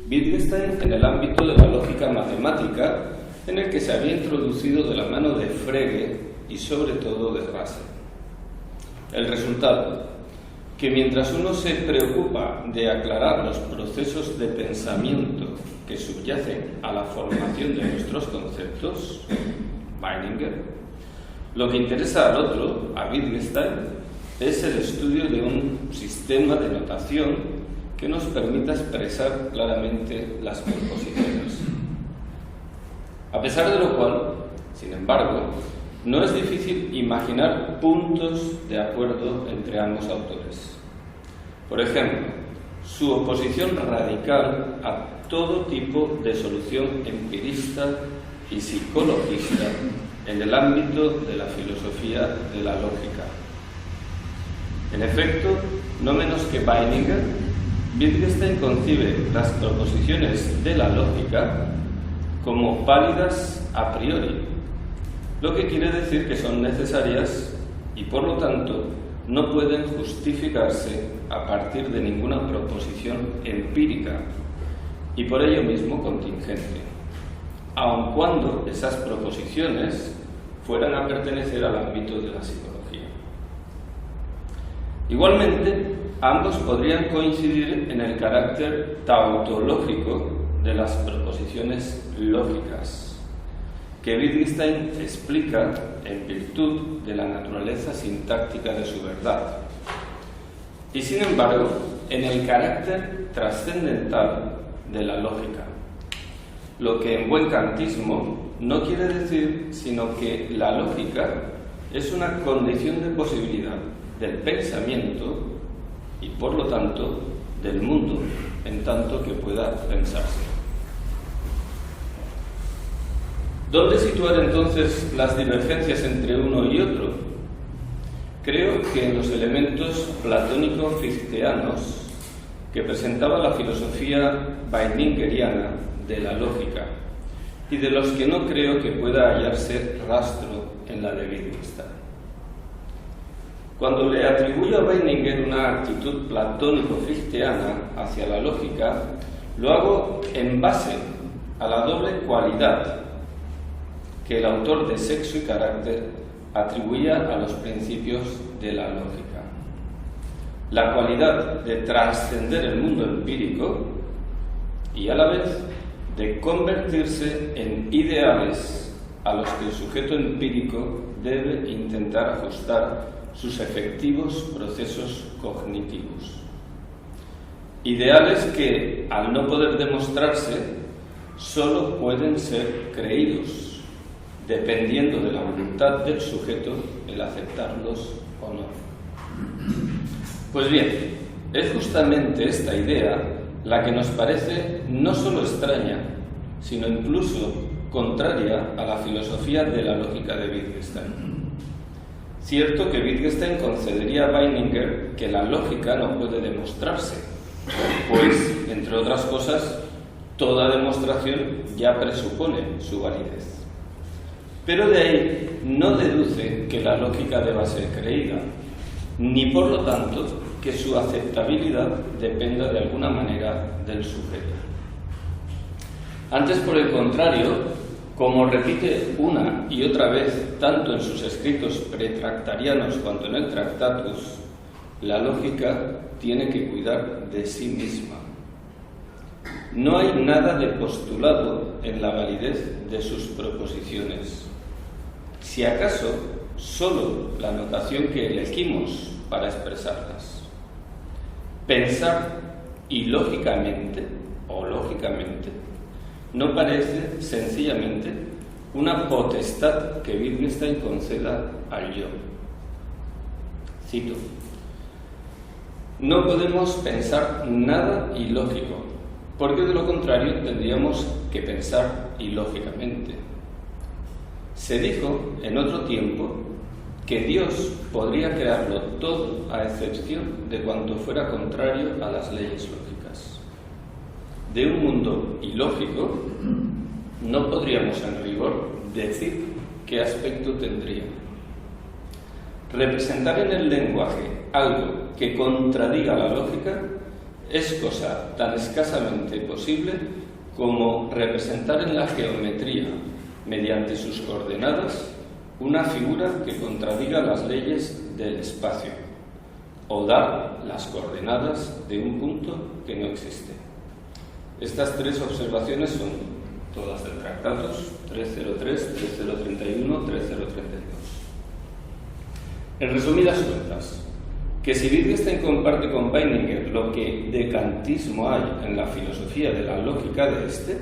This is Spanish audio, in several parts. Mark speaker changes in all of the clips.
Speaker 1: Wittgenstein en el ámbito de la lógica matemática, en el que se había introducido de la mano de Frege y sobre todo de Russell. El resultado, que mientras uno se preocupa de aclarar los procesos de pensamiento que subyacen a la formación de nuestros conceptos, Weininger, lo que interesa al otro, a Wittgenstein, es el estudio de un sistema de notación que nos permita expresar claramente las proposiciones. A pesar de lo cual, sin embargo, no es difícil imaginar puntos de acuerdo entre ambos autores. Por ejemplo, su oposición radical a todo tipo de solución empirista y psicologista en el ámbito de la filosofía de la lógica. En efecto, no menos que Weininger, Wittgenstein concibe las proposiciones de la lógica como válidas a priori, lo que quiere decir que son necesarias y, por lo tanto, no pueden justificarse a partir de ninguna proposición empírica y por ello mismo contingente, aun cuando esas proposiciones fueran a pertenecer al ámbito de la psicología. Igualmente, ambos podrían coincidir en el carácter tautológico de las proposiciones lógicas, que Wittgenstein explica en virtud de la naturaleza sintáctica de su verdad, y sin embargo, en el carácter trascendental de la lógica, lo que en buen kantismo no quiere decir sino que la lógica es una condición de posibilidad del pensamiento y, por lo tanto, del mundo, en tanto que pueda pensarse. ¿Dónde situar entonces las divergencias entre uno y otro? Creo que en los elementos platónico-fichteanos que presentaba la filosofía weiningeriana de la lógica y de los que no creo que pueda hallarse rastro en la de Wittgenstein. Cuando le atribuyo a Weininger una actitud platónico-fichteana hacia la lógica, lo hago en base a la doble cualidad que el autor de Sexo y Carácter atribuía a los principios de la lógica. La cualidad de trascender el mundo empírico y a la vez de convertirse en ideales a los que el sujeto empírico debe intentar ajustar sus efectivos procesos cognitivos. Ideales que, al no poder demostrarse, solo pueden ser creídos, dependiendo de la voluntad del sujeto el aceptarlos o no. Pues bien, es justamente esta idea la que nos parece no solo extraña, sino incluso contraria a la filosofía de la lógica de Wittgenstein. Cierto que Wittgenstein concedería a Weininger que la lógica no puede demostrarse, pues, entre otras cosas, toda demostración ya presupone su validez. Pero de ahí no deduce que la lógica deba ser creída, ni por lo tanto que su aceptabilidad dependa de alguna manera del sujeto. Antes, por el contrario, como repite una y otra vez tanto en sus escritos pretractarianos cuanto en el Tractatus, la lógica tiene que cuidar de sí misma. No hay nada de postulado en la validez de sus proposiciones. Si acaso, solo la notación que elegimos para expresarlas. Pensar ilógicamente o lógicamente no parece sencillamente una potestad que Wittgenstein conceda al yo. Cito: no podemos pensar nada ilógico, porque de lo contrario tendríamos que pensar ilógicamente. Se dijo en otro tiempo que Dios podría crearlo todo a excepción de cuanto fuera contrario a las leyes lógicas. De un mundo ilógico no podríamos en rigor decir qué aspecto tendría. Representar en el lenguaje algo que contradiga la lógica es cosa tan escasamente posible como representar en la geometría, mediante sus coordenadas, una figura que contradiga las leyes del espacio, o dar las coordenadas de un punto que no existe. Estas tres observaciones son todas del Tractatus 303, 3031, 3032. En resumidas cuentas, que si Wittgenstein comparte con Weininger lo que de kantismo hay en la filosofía de la lógica de este,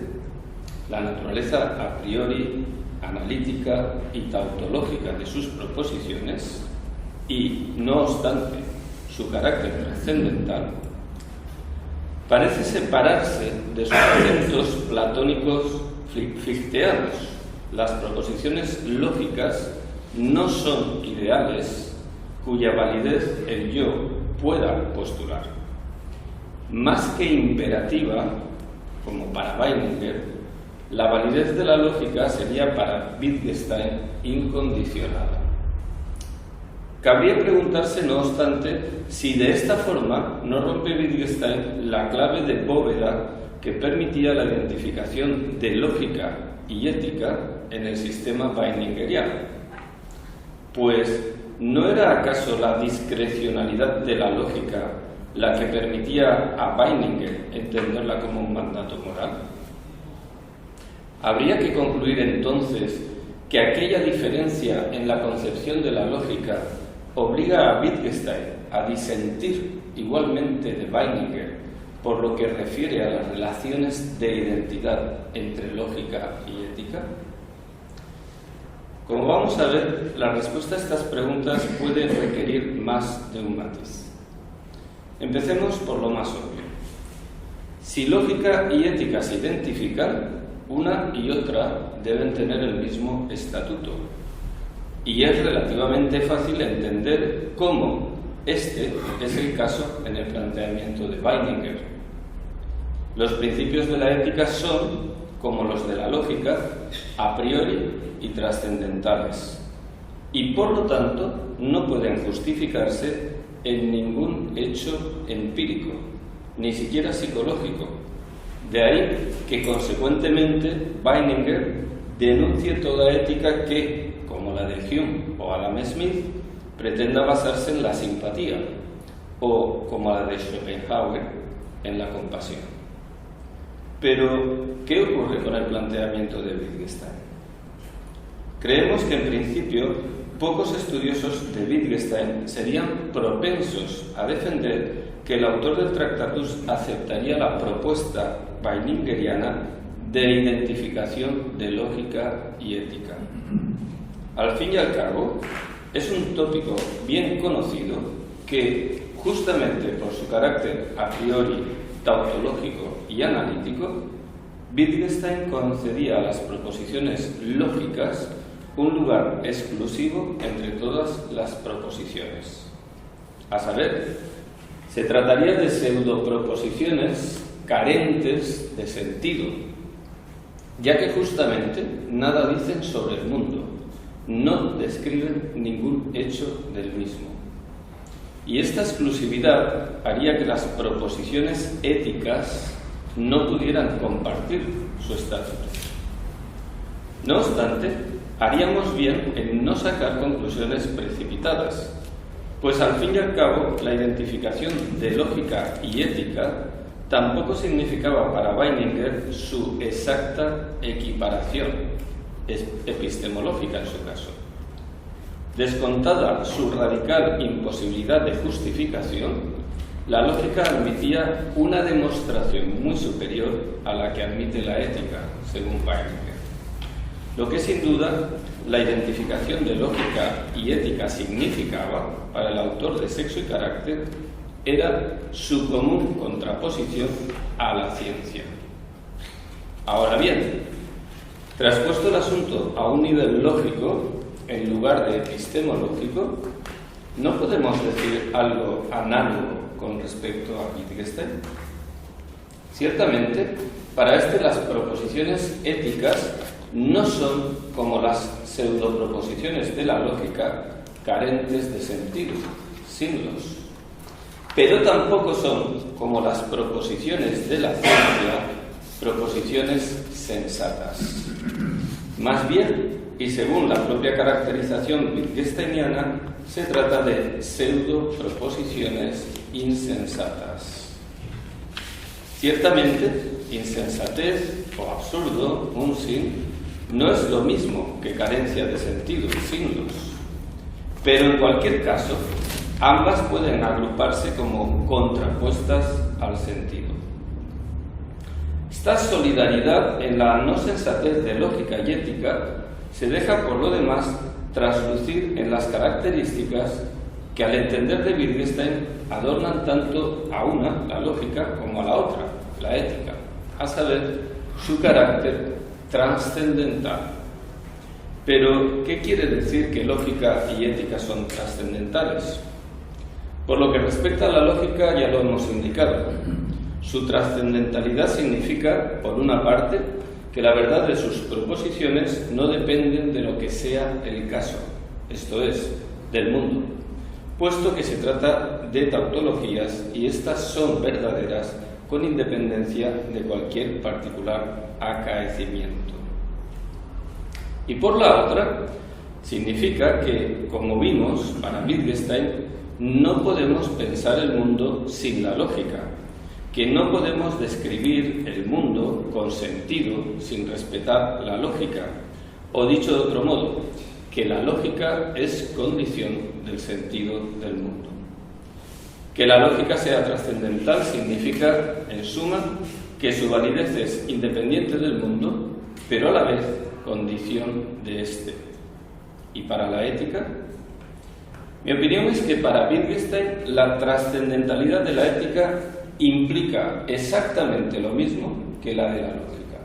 Speaker 1: la naturaleza a priori, analítica y tautológica de sus proposiciones, y, no obstante, su carácter trascendental, parece separarse de sus acentos platónicos fichteanos. Las proposiciones lógicas no son ideales cuya validez el yo pueda postular. Más que imperativa, como para Weininger, la validez de la lógica sería para Wittgenstein incondicionada. Cabría preguntarse, no obstante, si de esta forma no rompe Wittgenstein la clave de bóveda que permitía la identificación de lógica y ética en el sistema weiningeriano. Pues, ¿no era acaso la discrecionalidad de la lógica la que permitía a Weininger entenderla como un mandato moral? Habría que concluir entonces que aquella diferencia en la concepción de la lógica obliga a Wittgenstein a disentir igualmente de Weininger por lo que refiere a las relaciones de identidad entre lógica y ética. Como vamos a ver, la respuesta a estas preguntas puede requerir más de un matiz. Empecemos por lo más obvio. Si lógica y ética se identifican, una y otra deben tener el mismo estatuto. Y es relativamente fácil entender cómo este es el caso en el planteamiento de Weininger. Los principios de la ética son, como los de la lógica, a priori y trascendentales, y por lo tanto no pueden justificarse en ningún hecho empírico, ni siquiera psicológico. De ahí que, consecuentemente, Weininger denuncie toda ética que, como la de Hume o Adam Smith, pretenda basarse en la simpatía, o, como la de Schopenhauer, en la compasión. Pero, ¿qué ocurre con el planteamiento de Wittgenstein? Creemos que, en principio, pocos estudiosos de Wittgenstein serían propensos a defender que el autor del Tractatus aceptaría la propuesta weiningeriana de identificación de lógica y ética. Al fin y al cabo, es un tópico bien conocido que, justamente por su carácter a priori tautológico y analítico, Wittgenstein concedía a las proposiciones lógicas un lugar exclusivo entre todas las proposiciones. A saber, se trataría de pseudoproposiciones carentes de sentido, ya que justamente nada dicen sobre el mundo, no describen ningún hecho del mismo. Y esta exclusividad haría que las proposiciones éticas no pudieran compartir su estatuto. No obstante, haríamos bien en no sacar conclusiones precipitadas, pues al fin y al cabo la identificación de lógica y ética tampoco significaba para Weininger su exacta equiparación epistemológica en su caso. Descontada su radical imposibilidad de justificación, la lógica admitía una demostración muy superior a la que admite la ética, según Weininger. Lo que sin duda la identificación de lógica y ética significaba para el autor de Sexo y Carácter era su común contraposición a la ciencia. Ahora bien, traspuesto el asunto a un nivel lógico en lugar de epistemológico, ¿no podemos decir algo análogo con respecto a Wittgenstein? Ciertamente, para este las proposiciones éticas no son como las pseudoproposiciones de la lógica carentes de sentido, sinlos, pero tampoco son como las proposiciones de la ciencia, proposiciones sensatas. Más bien, y según la propia caracterización wittgensteiniana, se trata de pseudo-proposiciones insensatas. Ciertamente, insensatez o absurdo, Unsinn, no es lo mismo que carencia de sentido, signos, pero en cualquier caso, ambas pueden agruparse como contrapuestas al sentido. Esta solidaridad en la no sensatez de lógica y ética se deja por lo demás traslucir en las características que al entender de Wittgenstein adornan tanto a una, la lógica, como a la otra, la ética, a saber, su carácter trascendental. Pero, ¿qué quiere decir que lógica y ética son trascendentales? Por lo que respecta a la lógica ya lo hemos indicado. Su trascendentalidad significa, por una parte, que la verdad de sus proposiciones no dependen de lo que sea el caso, esto es, del mundo, puesto que se trata de tautologías y éstas son verdaderas con independencia de cualquier particular acaecimiento. Y por la otra, significa que, como vimos, para Wittgenstein, no podemos pensar el mundo sin la lógica, que no podemos describir el mundo con sentido sin respetar la lógica, o dicho de otro modo, que la lógica es condición del sentido del mundo. Que la lógica sea trascendental significa, en suma, que su validez es independiente del mundo, pero a la vez condición de éste. ¿Y para la ética? Mi opinión es que para Wittgenstein la trascendentalidad de la ética implica exactamente lo mismo que la de la lógica.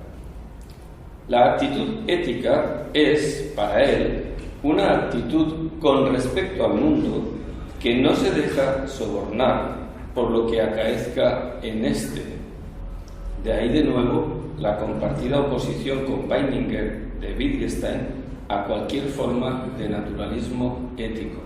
Speaker 1: La actitud ética es, para él, una actitud con respecto al mundo que no se deja sobornar por lo que acaezca en éste. De ahí de nuevo la compartida oposición con Weininger de Wittgenstein a cualquier forma de naturalismo ético.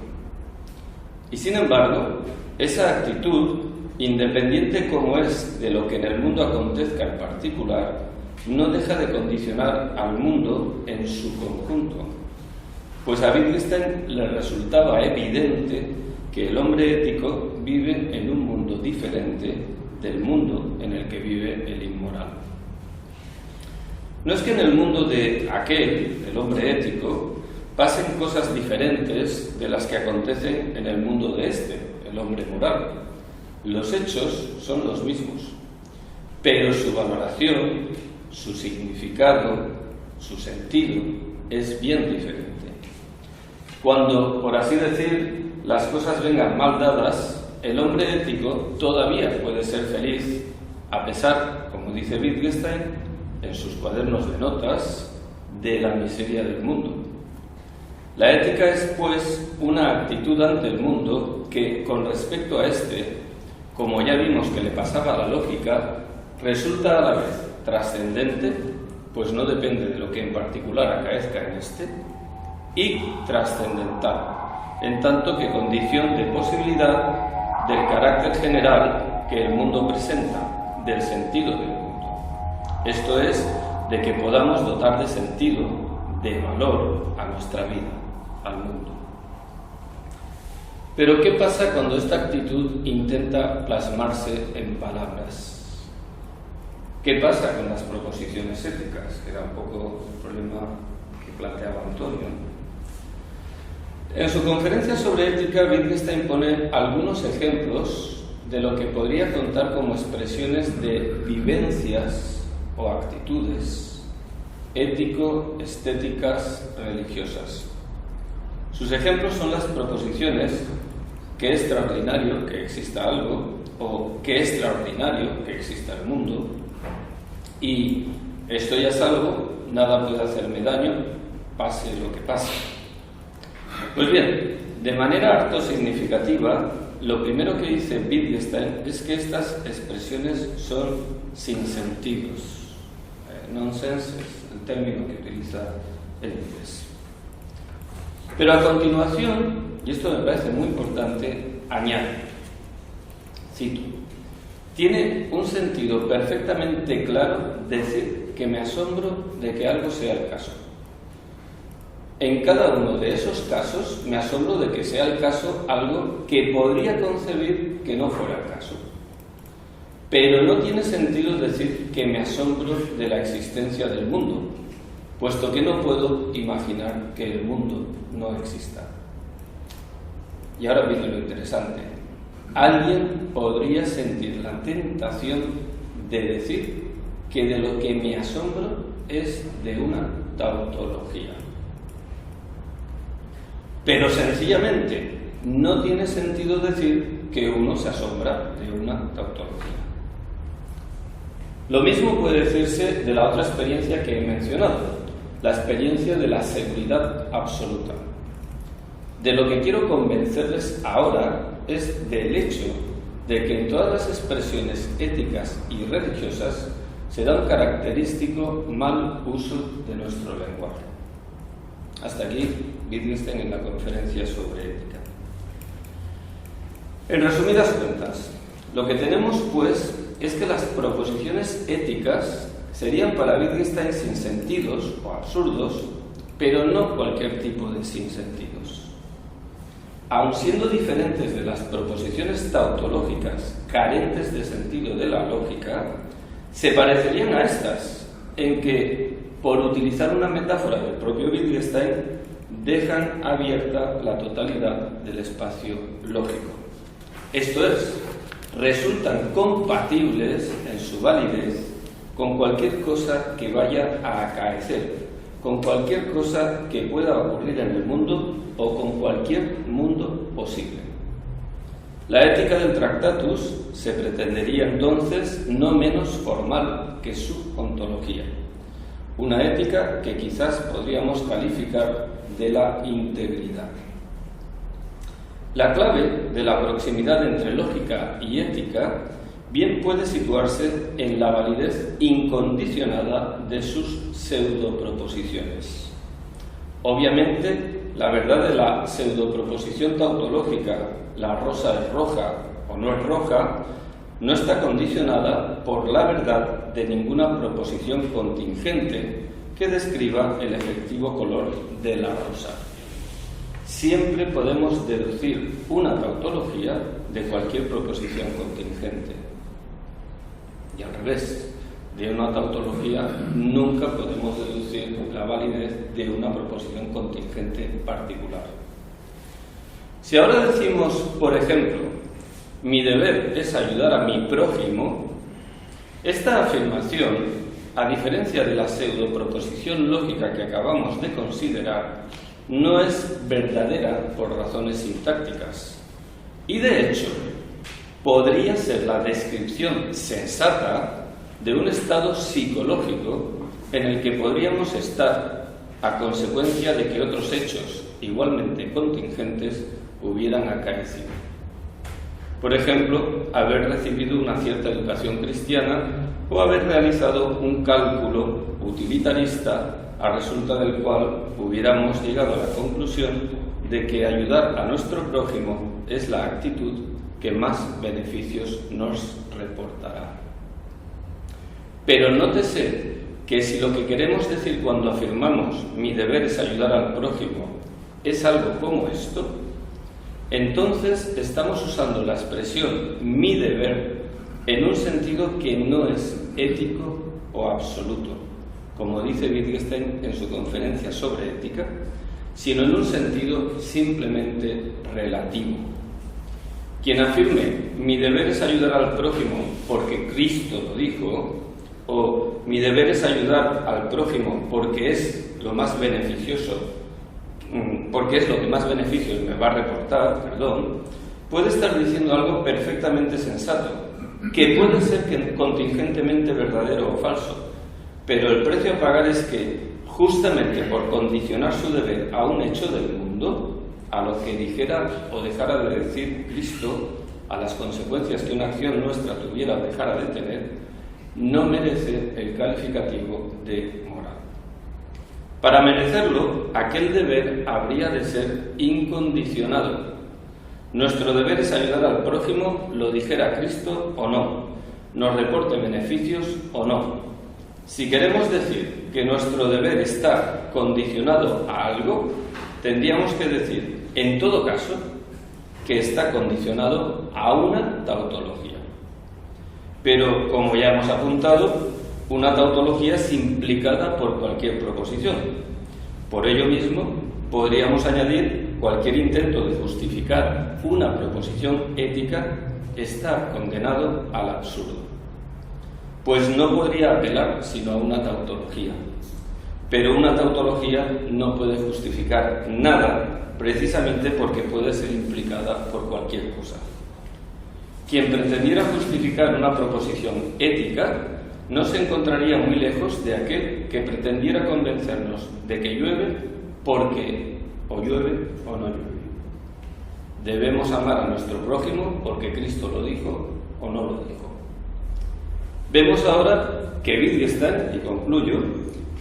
Speaker 1: Y sin embargo, esa actitud, independiente como es de lo que en el mundo acontezca en particular, no deja de condicionar al mundo en su conjunto, pues a Wittgenstein le resultaba evidente que el hombre ético vive en un mundo diferente del mundo en el que vive el inmoral. No es que en el mundo de aquel, el hombre ético, pasen cosas diferentes de las que acontecen en el mundo de este, el hombre moral. Los hechos son los mismos, pero su valoración, su significado, su sentido es bien diferente. Cuando, por así decir, las cosas vengan mal dadas, el hombre ético todavía puede ser feliz, a pesar, como dice Wittgenstein en sus cuadernos de notas, de la miseria del mundo. La ética es, pues, una actitud ante el mundo que, con respecto a este, como ya vimos que le pasaba a la lógica, resulta a la vez trascendente, pues no depende de lo que en particular acaezca en este, y trascendental, en tanto que condición de posibilidad del carácter general que el mundo presenta, del sentido del mundo. Esto es, de que podamos dotar de sentido, de valor a nuestra vida, al mundo. Pero ¿qué pasa cuando esta actitud intenta plasmarse en palabras? ¿Qué pasa con las proposiciones éticas? Que era un poco el problema que planteaba Antonio. En su conferencia sobre ética, Wittgenstein pone algunos ejemplos de lo que podría contar como expresiones de vivencias o actitudes ético-estéticas religiosas. Sus ejemplos son las proposiciones qué extraordinario que exista algo o qué extraordinario que exista el mundo y estoy a salvo, nada puede hacerme daño, pase lo que pase. Pues bien, de manera harto significativa, lo primero que dice Wittgenstein es que estas expresiones son sin sentidos. Nonsense es el término que utiliza el inglés. Pero a continuación, y esto me parece muy importante, añade, cito, Tiene un sentido perfectamente claro decir que me asombro de que algo sea el caso. En cada uno de esos casos me asombro de que sea el caso algo que podría concebir que no fuera el caso. Pero no tiene sentido decir que me asombro de la existencia del mundo, puesto que no puedo imaginar que el mundo no exista. Y ahora viene lo interesante. Alguien podría sentir la tentación de decir que de lo que me asombro es de una tautología. Pero sencillamente no tiene sentido decir que uno se asombra de una tautología. Lo mismo puede decirse de la otra experiencia que he mencionado, la experiencia de la seguridad absoluta. De lo que quiero convencerles ahora es del hecho de que en todas las expresiones éticas y religiosas se da un característico mal uso de nuestro lenguaje. Hasta aquí Wittgenstein en la conferencia sobre ética. En resumidas cuentas, lo que tenemos pues es que las proposiciones éticas serían para Wittgenstein sinsentidos o absurdos, pero no cualquier tipo de sinsentidos. Aun siendo diferentes de las proposiciones tautológicas carentes de sentido de la lógica, se parecerían a estas, en que, por utilizar una metáfora del propio Wittgenstein, dejan abierta la totalidad del espacio lógico. Esto es, resultan compatibles en su validez con cualquier cosa que vaya a acaecer, con cualquier cosa que pueda ocurrir en el mundo o con cualquier mundo posible. La ética del Tractatus se pretendería entonces no menos formal que su ontología, una ética que quizás podríamos calificar de la integridad. La clave de la proximidad entre lógica y ética bien puede situarse en la validez incondicionada de sus pseudoproposiciones. Obviamente, la verdad de la pseudoproposición tautológica, la rosa es roja o no es roja, no está condicionada por la verdad de ninguna proposición contingente que describa el efectivo color de la rosa. Siempre podemos deducir una tautología de cualquier proposición contingente. Y al revés, de una tautología nunca podemos deducir la validez de una proposición contingente particular. Si ahora decimos, por ejemplo, mi deber es ayudar a mi prójimo, esta afirmación, a diferencia de la pseudoproposición lógica que acabamos de considerar, no es verdadera por razones sintácticas. Y de hecho, podría ser la descripción sensata de un estado psicológico en el que podríamos estar a consecuencia de que otros hechos igualmente contingentes hubieran acaecido. Por ejemplo, haber recibido una cierta educación cristiana o haber realizado un cálculo utilitarista a resulta del cual hubiéramos llegado a la conclusión de que ayudar a nuestro prójimo es la actitud que más beneficios nos reportará. Pero nótese que si lo que queremos decir cuando afirmamos mi deber es ayudar al prójimo es algo como esto, entonces estamos usando la expresión mi deber en un sentido que no es ético o absoluto, como dice Wittgenstein en su conferencia sobre ética, sino en un sentido simplemente relativo. Quien afirme mi deber es ayudar al prójimo porque Cristo lo dijo, o mi deber es ayudar al prójimo porque es lo más beneficioso, porque es lo que más beneficios me va a reportar, puede estar diciendo algo perfectamente sensato, que puede ser contingentemente verdadero o falso, pero el precio a pagar es que, justamente por condicionar su deber a un hecho del mundo, a lo que dijera o dejara de decir Cristo, a las consecuencias que una acción nuestra tuviera o dejara de tener, no merece el calificativo de moral. Para merecerlo, aquel deber habría de ser incondicionado. Nuestro deber es ayudar al prójimo, lo dijera Cristo o no, nos reporte beneficios o no. Si queremos decir que nuestro deber está condicionado a algo, tendríamos que decir, en todo caso, que está condicionado a una tautología. Pero, como ya hemos apuntado, una tautología es implicada por cualquier proposición. Por ello mismo, podríamos añadir cualquier intento de justificar una proposición ética está condenado al absurdo. Pues no podría apelar sino a una tautología. Pero una tautología no puede justificar nada, precisamente porque puede ser implicada por cualquier cosa. Quien pretendiera justificar una proposición ética no se encontraría muy lejos de aquel que pretendiera convencernos de que llueve porque o llueve o no llueve. Debemos amar a nuestro prójimo porque Cristo lo dijo o no lo dijo. Vemos ahora que Wittgenstein, y concluyo,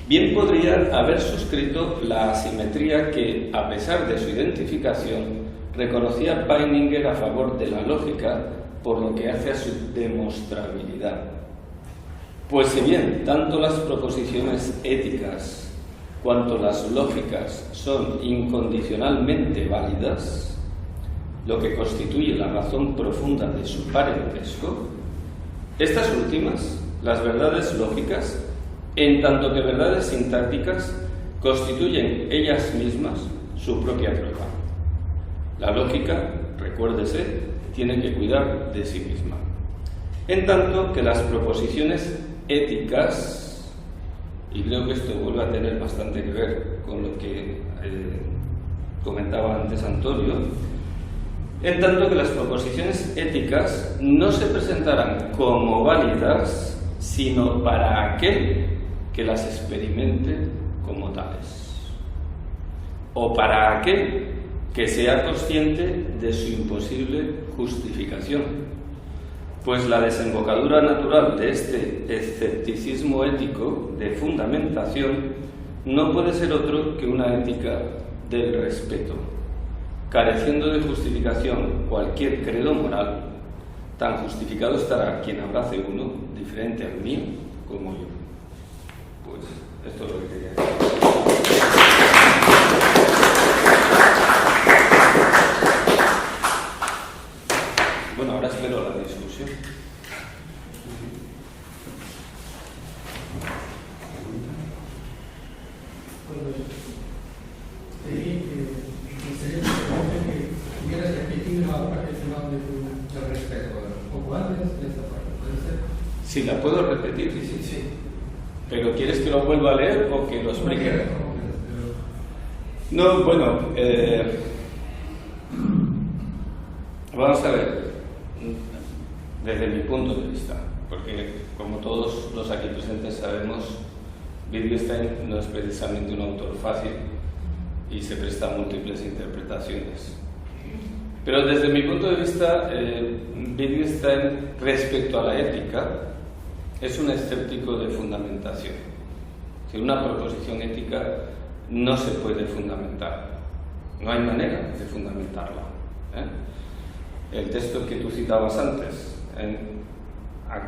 Speaker 1: bien podría haber suscrito la asimetría que, a pesar de su identificación, reconocía Peininger a favor de la lógica por lo que hace a su demostrabilidad. Pues si bien tanto las proposiciones éticas cuanto las lógicas son incondicionalmente válidas, lo que constituye la razón profunda de su parentesco, estas últimas, las verdades lógicas, en tanto que verdades sintácticas, constituyen ellas mismas su propia prueba. La lógica, recuérdese, tiene que cuidar de sí misma. En tanto que las proposiciones éticas, y creo que esto vuelve a tener bastante que ver con lo que comentaba antes Antonio, en tanto que las proposiciones éticas no se presentarán como válidas, sino para aquel que las experimente como tales, o para aquel que sea consciente de su imposible justificación, pues la desembocadura natural de este escepticismo ético de fundamentación no puede ser otro que una ética del respeto. Careciendo de justificación cualquier credo moral, tan justificado estará quien abrace uno diferente al mío como yo. Pues esto es lo que quería decir. Bueno, ahora espero la discusión. Si la puedo repetir, sí. ¿Pero quieres que lo vuelva a leer o que lo explique? No, bueno, vamos a ver, desde mi punto de vista, porque como todos los aquí presentes sabemos, Wittgenstein no es precisamente un autor fácil y se presta a múltiples interpretaciones. Pero desde mi punto de vista, Wittgenstein, respecto a la ética, es un escéptico de fundamentación. Si una proposición ética no se puede fundamentar, no hay manera de fundamentarla. El texto que tú citabas antes,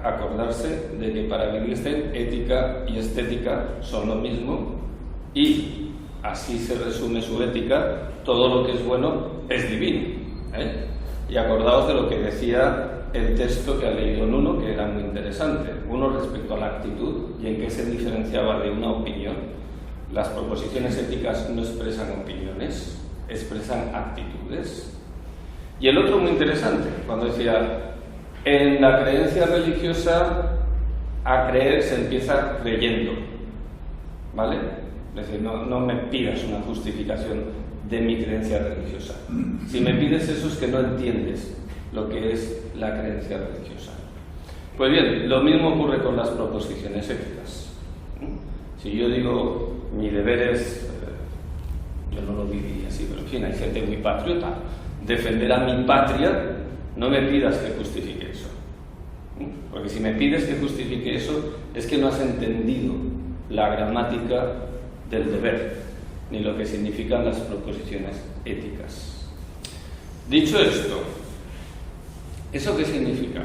Speaker 1: acordarse de que para Wittgenstein ética y estética son lo mismo y así se resume su ética, todo lo que es bueno es divino. Y acordaos de lo que decía el texto que ha leído Nuno, que era muy interesante. Uno respecto a la actitud y en qué se diferenciaba de una opinión. Las proposiciones éticas no expresan opiniones, expresan actitudes. Y el otro muy interesante, cuando decía, en la creencia religiosa a creer se empieza creyendo, ¿vale? Es decir, no me pidas una justificación de mi creencia religiosa. Si me pides eso es que no entiendes lo que es la creencia religiosa. Pues bien, lo mismo ocurre con las proposiciones éticas. Si yo digo, mi deber es, yo no lo diría así, pero en fin, hay gente muy patriota, defender a mi patria, no me pidas que justifique eso. Porque si me pides que justifique eso, es que no has entendido la gramática del deber, ni lo que significan las proposiciones éticas. Dicho esto, ¿eso qué significa?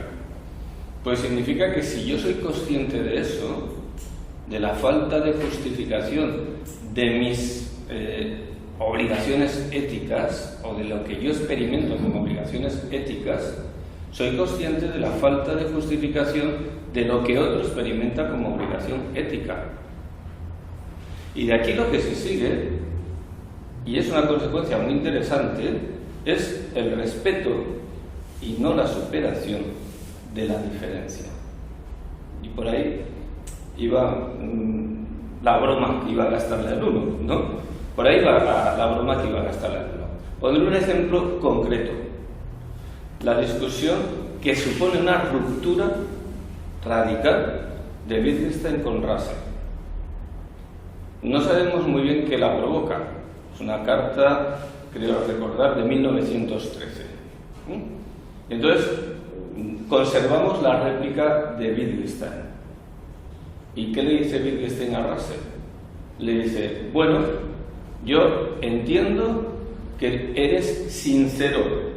Speaker 1: Pues significa que si yo soy consciente de eso, de la falta de justificación de mis obligaciones éticas, o de lo que yo experimento como obligaciones éticas, soy consciente de la falta de justificación de lo que otro experimenta como obligación ética. Y de aquí lo que se sigue, y es una consecuencia muy interesante, es el respeto y no la superación de la diferencia. Y por ahí iba la broma que iba a gastarle al uno, ¿no? Por ahí va la broma que iba a gastarle al uno. Pondré un ejemplo concreto. La discusión que supone una ruptura radical de Wittgenstein con Russell. No sabemos muy bien qué la provoca. Es una carta, creo recordar, de 1913. Entonces, conservamos la réplica de Wittgenstein. ¿Y qué le dice Wittgenstein a Russell? Le dice, bueno, yo entiendo que eres sincero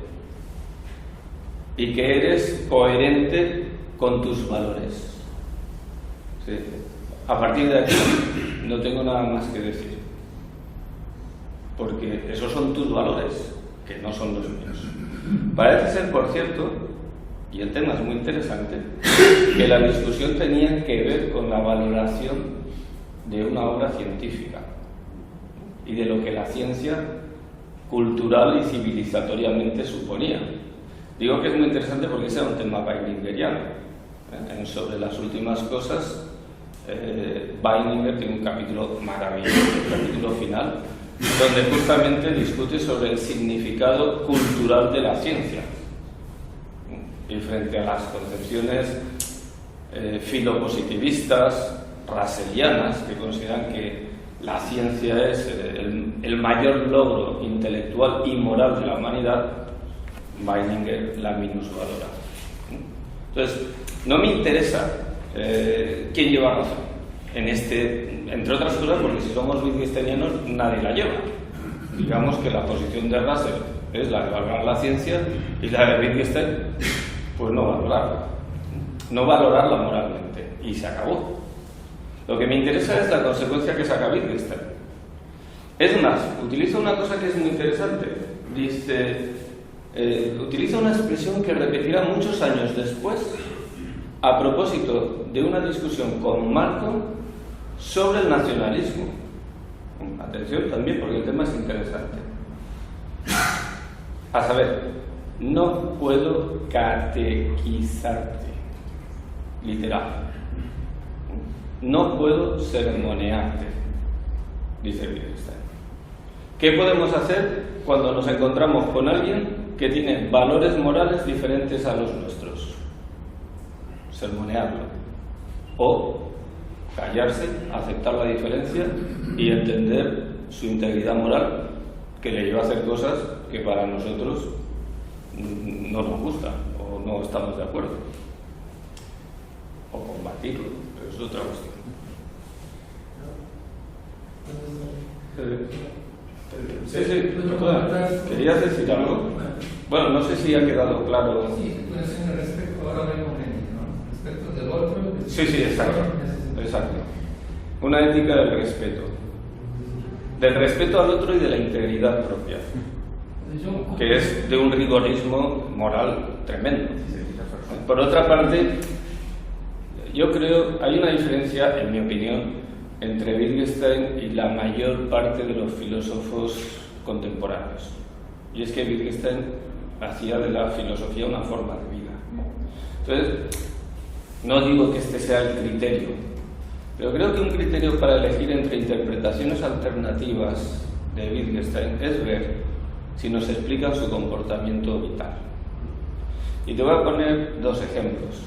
Speaker 1: y que eres coherente con tus valores. ¿Sí? A partir de aquí no tengo nada más que decir, porque esos son tus valores, que no son los míos. Parece ser, por cierto, y el tema es muy interesante, que la discusión tenía que ver con la valoración de una obra científica y de lo que la ciencia cultural y civilizatoriamente suponía. Digo que es muy interesante porque ese era un tema Weininger'iano. Sobre las últimas cosas, Weininger tiene un capítulo maravilloso, el capítulo final, donde justamente discute sobre el significado cultural de la ciencia. Y frente a las concepciones filopositivistas, russellianas, que consideran que la ciencia es el mayor logro intelectual y moral de la humanidad, Weininger la minusvalora. Entonces, no me interesa quién lleva razón en entre otras cosas, porque si somos wittgensteinianos nadie la lleva. Digamos que la posición de Russell es la de valorar la ciencia y la de Wittgenstein, pues no valorarla moralmente, y se acabó. Lo que me interesa es la consecuencia que saca Wittgenstein. Es más, utiliza una cosa que es muy interesante. Dice, utiliza una expresión que repetirá muchos años después a propósito de una discusión con Malcolm sobre el nacionalismo. Atención también, porque el tema es interesante. A saber, no puedo catequizarte, literal. No puedo sermonearte, dice Wittgenstein. ¿Qué podemos hacer cuando nos encontramos con alguien que tiene valores morales diferentes a los nuestros? Sermonearlo. O callarse, aceptar la diferencia y entender su integridad moral, que le lleva a hacer cosas que para nosotros no nos gustan o no estamos de acuerdo. O combatirlo, pero es otra cuestión. Sí, ¿querías decir algo? Bueno, no sé si ha quedado claro.
Speaker 2: Sí, pues en el respecto, ahora me comento, ¿no? Respecto del otro.
Speaker 1: Sí, exacto. Una ética del respeto. Del respeto al otro y de la integridad propia. Que es de un rigorismo moral tremendo. Por otra parte, yo creo hay una diferencia, en mi opinión, entre Wittgenstein y la mayor parte de los filósofos contemporáneos. Y es que Wittgenstein hacía de la filosofía una forma de vida. Entonces, no digo que este sea el criterio, pero creo que un criterio para elegir entre interpretaciones alternativas de Wittgenstein es ver si nos explican su comportamiento vital. Y te voy a poner dos ejemplos.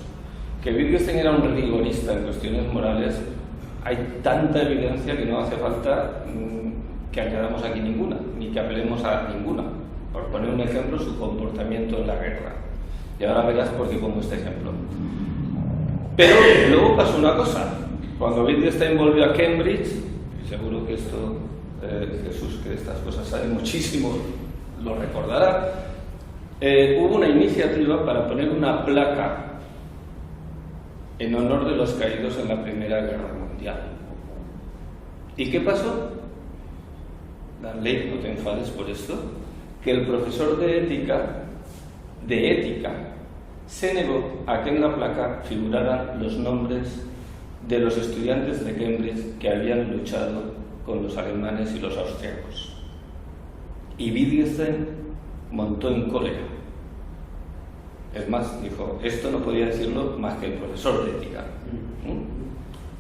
Speaker 1: Que Wittgenstein era un rigorista en cuestiones morales, hay tanta evidencia que no hace falta que añadamos aquí ninguna, ni que apelemos a ninguna. Por poner un ejemplo, su comportamiento en la guerra. Y ahora verás por qué pongo este ejemplo. Pero luego pasó una cosa. Cuando Wittgenstein volvió a Cambridge, y seguro que esto, Jesús, que de estas cosas sabe muchísimo, lo recordará, hubo una iniciativa para poner una placa en honor de los caídos en la Primera Guerra Mundial. ¿Y qué pasó? Darley, no te enfades por esto, que el profesor de ética, se negó a que en la placa figuraran los nombres de los estudiantes de Cambridge que habían luchado con los alemanes y los austriacos. Y Wittgenstein montó en cólera. Es más, dijo, esto no podía decirlo más que el profesor de ética.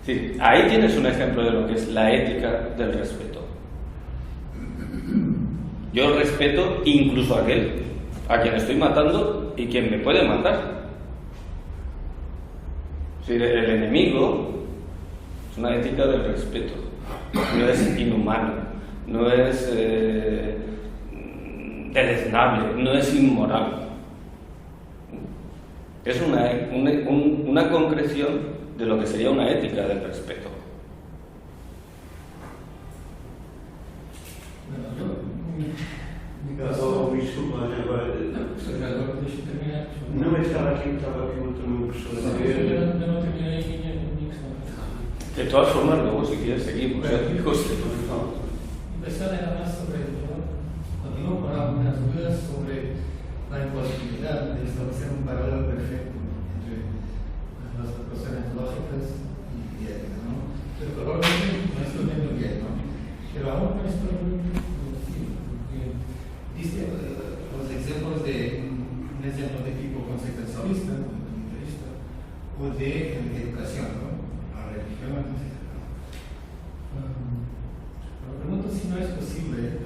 Speaker 1: Sí, ahí tienes un ejemplo de lo que es la ética del respeto. Yo respeto incluso a aquel a quien estoy matando y quien me puede matar. Es decir, el enemigo es una ética del respeto. No es inhumano, no es deleznable, no es inmoral. Es una concreción de lo que sería una ética del respeto.
Speaker 3: Não, eu estava aqui outro meu professor a ver.
Speaker 1: De todas formas, luego si quieres seguimos.
Speaker 2: Empezar era más sobre, continuó con algunas dudas sobre la imposibilidad de establecer un paralelo perfecto entre las proposiciones lógicas y ética, ¿no? Pero probablemente no estoy viendo bien, ¿no? Pero aún no estoy viendo porque dice los ejemplos de un ejemplo de tipo consecuencialista, o de educación, ¿no? La religión, etc. Me pregunto si no es posible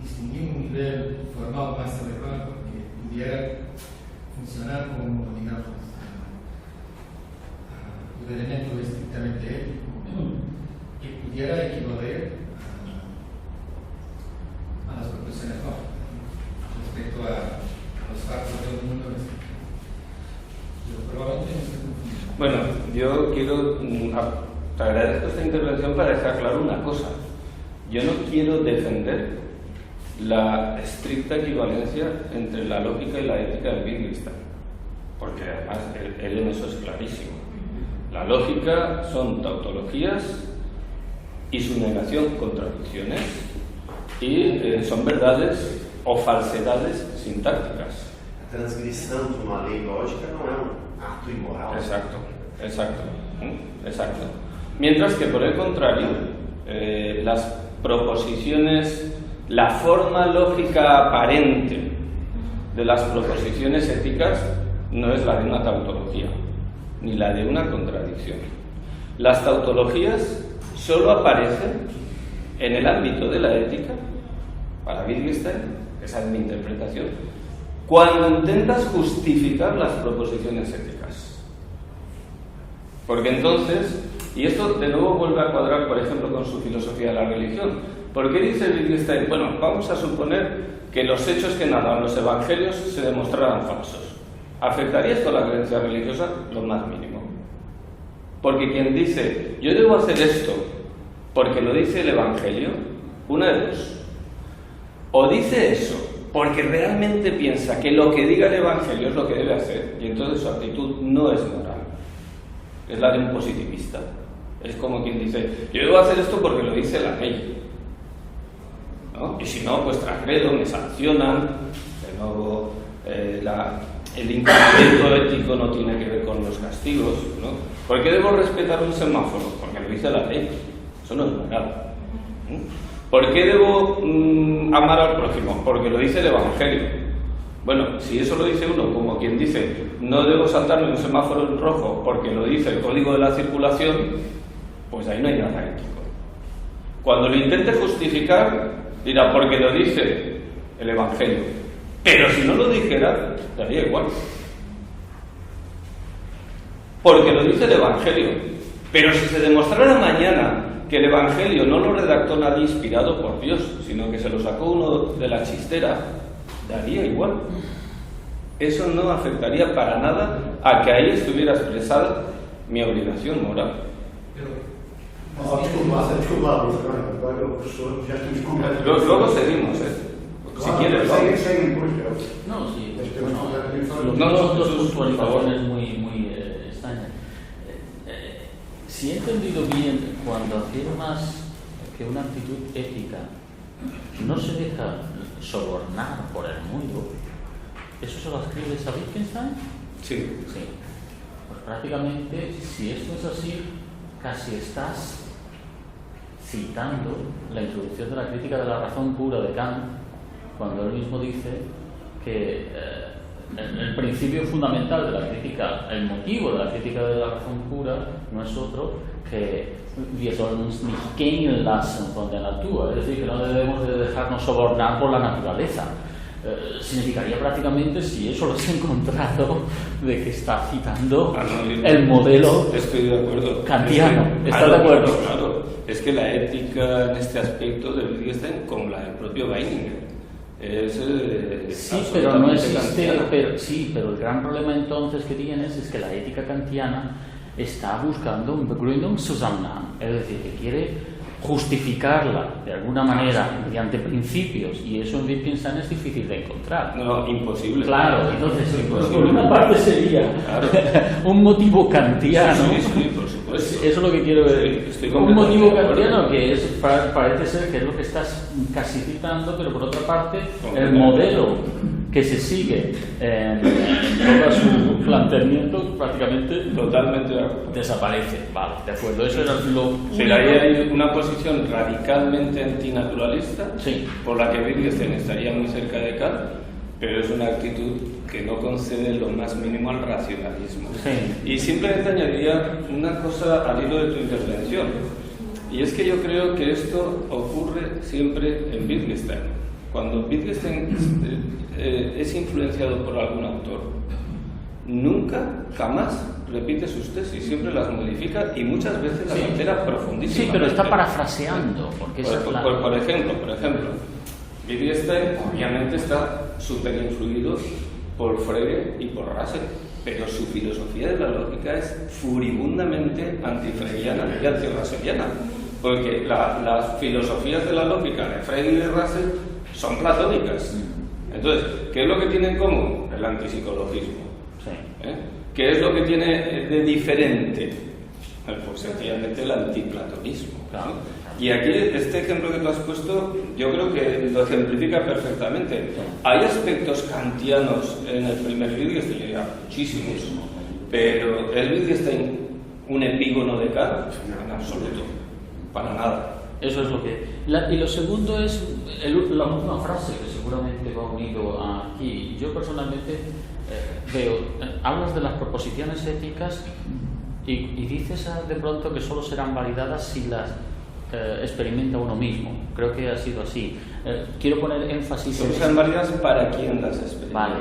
Speaker 2: distinguir un nivel formal más elevado que pudiera funcionar como, digamos, un elemento estrictamente ético, que pudiera equivaler a las proposiciones lógicas respecto a los factos del mundo. Pero probablemente no se confunde.
Speaker 1: Bueno, yo quiero, te agradezco esta intervención para dejar claro una cosa. Yo no quiero defender la estricta equivalencia entre la lógica y la ética de Wittgenstein, porque además él en eso es clarísimo. La lógica son tautologías y su negación contradicciones, y son verdades o falsedades sintácticas.
Speaker 3: A transgressão de uma lei lógica não é ato imoral.
Speaker 1: Exacto. Mientras que por el contrario, las proposiciones, la forma lógica aparente de las proposiciones éticas no es la de una tautología, ni la de una contradicción. Las tautologías solo aparecen en el ámbito de la ética, para Wittgenstein, esa es mi interpretación, cuando intentas justificar las proposiciones éticas. Porque entonces, y esto de nuevo vuelve a cuadrar, por ejemplo, con su filosofía de la religión. ¿Por qué dice Wittgenstein? Bueno, vamos a suponer que los hechos que narran los evangelios se demostraran falsos. ¿Afectaría esto a la creencia religiosa? Lo más mínimo. Porque quien dice, yo debo hacer esto porque lo dice el evangelio, una de dos. O dice eso porque realmente piensa que lo que diga el evangelio es lo que debe hacer, y entonces su actitud no es moral. Es la de un positivista. Es como quien dice, yo debo hacer esto porque lo dice la ley, ¿no? Y si no, pues transgredo, me sancionan. De nuevo, el incumplimiento ético no tiene que ver con los castigos, ¿no? ¿Por qué debo respetar un semáforo? Porque lo dice la ley. Eso no es moral. ¿Por qué debo amar al prójimo? Porque lo dice el evangelio. Bueno, si eso lo dice uno, como quien dice, no debo saltarme un semáforo en rojo porque lo dice el código de la circulación, pues ahí no hay nada ético. Cuando lo intente justificar, dirá, porque lo dice el evangelio. Pero si no lo dijera, daría igual. Porque lo dice el evangelio. Pero si se demostrara mañana que el evangelio no lo redactó nadie inspirado por Dios, sino que se lo sacó uno de la chistera, daría igual. Eso no afectaría para nada a que ahí estuviera expresada mi obligación moral. Luego seguimos, si quieres.
Speaker 4: No, sí. Son puntualizaciones muy extrañas. Si he entendido bien, cuando afirmas que una actitud ética no se deja sobornar por el mundo, ¿eso se lo escribes a Wittgenstein?
Speaker 1: Sí.
Speaker 4: Sí. Pues prácticamente, si esto es así, casi estás citando la introducción de la crítica de la razón pura de Kant, cuando él mismo dice que el principio fundamental de la crítica, el motivo de la crítica de la razón pura, no es otro que wir sollen uns nicht gehen lassen von der Natur, es decir, que no debemos de dejarnos sobornar por la naturaleza. Significaría prácticamente, si eso lo has encontrado, de que está citando el modelo
Speaker 1: estoy de acuerdo.
Speaker 4: kantiano. ¿Estás de acuerdo?
Speaker 1: Claro, es que la ética en este aspecto de Wittgenstein, como la del propio Weininger,
Speaker 4: sí, pero no existe, pero el gran problema entonces que tienes es que la ética kantiana está buscando un Begründungszusammenhang, es decir, que quiere justificarla de alguna manera mediante principios, y eso en Wittgenstein es difícil de encontrar.
Speaker 1: No, imposible.
Speaker 4: Claro, entonces, por una parte sería un motivo kantiano.
Speaker 1: Sí, por supuesto.
Speaker 4: Eso es lo que quiero ver.
Speaker 1: Sí,
Speaker 4: un motivo kantiano que es, parece ser que es lo que estás casi citando, pero por otra parte, el modelo que se sigue en todo su planteamiento prácticamente
Speaker 1: totalmente
Speaker 4: desaparece. Vale, de acuerdo, eso era lo único.
Speaker 1: Pero ahí hay una posición radicalmente antinaturalista,
Speaker 4: sí,
Speaker 1: por la que Wittgenstein estaría muy cerca de Kant, pero es una actitud que no concede lo más mínimo al racionalismo.
Speaker 4: Sí.
Speaker 1: Y simplemente añadiría una cosa al hilo de tu intervención, y es que yo creo que esto ocurre siempre en Wittgenstein. Cuando Wittgenstein es influenciado por algún autor, nunca, jamás repite sus tesis, siempre las modifica y muchas veces las altera profundísimamente.
Speaker 4: Sí, pero está parafraseando. Porque
Speaker 1: por ejemplo, Wittgenstein obviamente está súper influido por Frege y por Russell, pero su filosofía de la lógica es furibundamente antifreudiana y antirusselliana, porque las filosofías de la lógica de Frege y de Russell son platónicas. Entonces, ¿qué es lo que tiene en común? El antipsicologismo.
Speaker 4: Sí.
Speaker 1: ¿Qué es lo que tiene de diferente? Pues sencillamente el antiplatonismo.
Speaker 4: Claro.
Speaker 1: Y aquí este ejemplo que tú has puesto, yo creo que lo ejemplifica perfectamente. Hay aspectos kantianos en el primer Wittgenstein, muchísimos, pero ¿es Wittgenstein un epígono de Kant? En absoluto, para nada.
Speaker 4: Eso es lo que... y lo segundo es la última frase que seguramente va unido aquí. Yo personalmente veo, hablas de las proposiciones éticas y dices de pronto que solo serán validadas si las experimenta uno mismo. Creo que ha sido así. Quiero poner énfasis
Speaker 1: en... ¿Son válidas para quién las experimenta?
Speaker 4: Vale.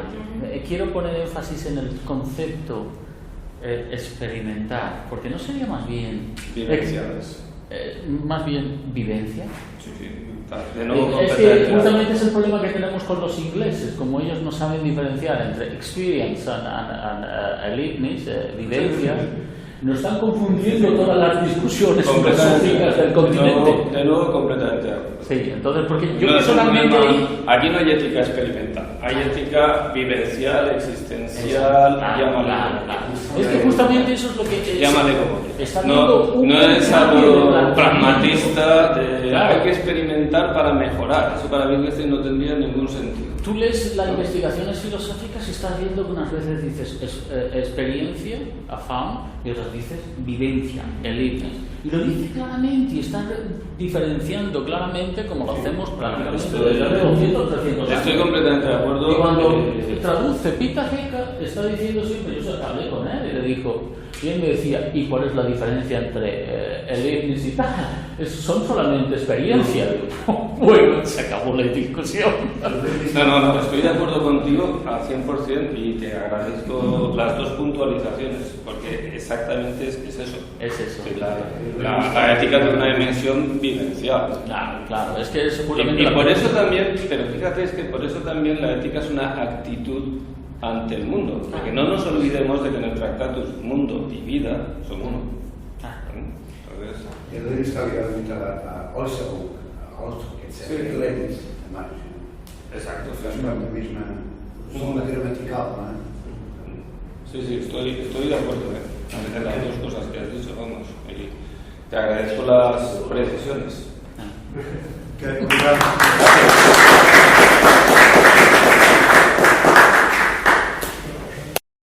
Speaker 4: Quiero poner énfasis en el concepto experimentar, porque no sería más bien...
Speaker 1: Vivenciales.
Speaker 4: Más bien vivencia.
Speaker 1: Sí. De nuevo,
Speaker 4: es que justamente es el problema que tenemos con los ingleses, como ellos no saben diferenciar entre experience and erlebnis, vivencia. Nos están confundiendo todas las discusiones filosóficas del continente.
Speaker 1: De nuevo, completamente.
Speaker 4: Sí, entonces, porque yo personalmente...
Speaker 1: Aquí no hay ética experimental, hay ética vivencial, existencial, llámale.
Speaker 4: Es que justamente eso es lo que...
Speaker 1: Llámale como no es algo pragmatista de hay que experimentar para mejorar. Eso para Wittgenstein no tendría ningún sentido.
Speaker 4: Tú lees las investigaciones filosóficas y estás viendo que unas veces dices experiencia, Erfahrung, y otras dices vivencia, Erlebnis. Y lo dice claramente y está diferenciando claramente como lo hacemos prácticamente desde hace 200, 300 años.
Speaker 1: Estoy completamente de acuerdo.
Speaker 4: Y cuando traduce Pita Heca, está diciendo siempre, yo hablé con él y le dijo, y él me decía, ¿y cuál es la diferencia entre Erlebnis y tal? Son solamente experiencias. Bueno, se acabó la discusión.
Speaker 1: No, estoy de acuerdo contigo al 100% y te agradezco las dos puntualizaciones, porque exactamente es eso.
Speaker 4: Es eso.
Speaker 1: La ética tiene una dimensión vivencial.
Speaker 4: Claro, es que seguramente...
Speaker 1: Y por eso también, pero fíjate, es que por eso también la ética es una actitud ante el mundo, porque no nos olvidemos de que en el Tractatus mundo y vida son uno. Entonces...
Speaker 5: Erin zou je also Erlebnis maken.
Speaker 1: Exacto.
Speaker 5: Dat is optimisme zonder grammaticaal, ¿no?
Speaker 1: Sí, estoy de acuerdo. de las dos cosas que has dicho, vamos. Y te agradezco las precisiones.
Speaker 5: Que-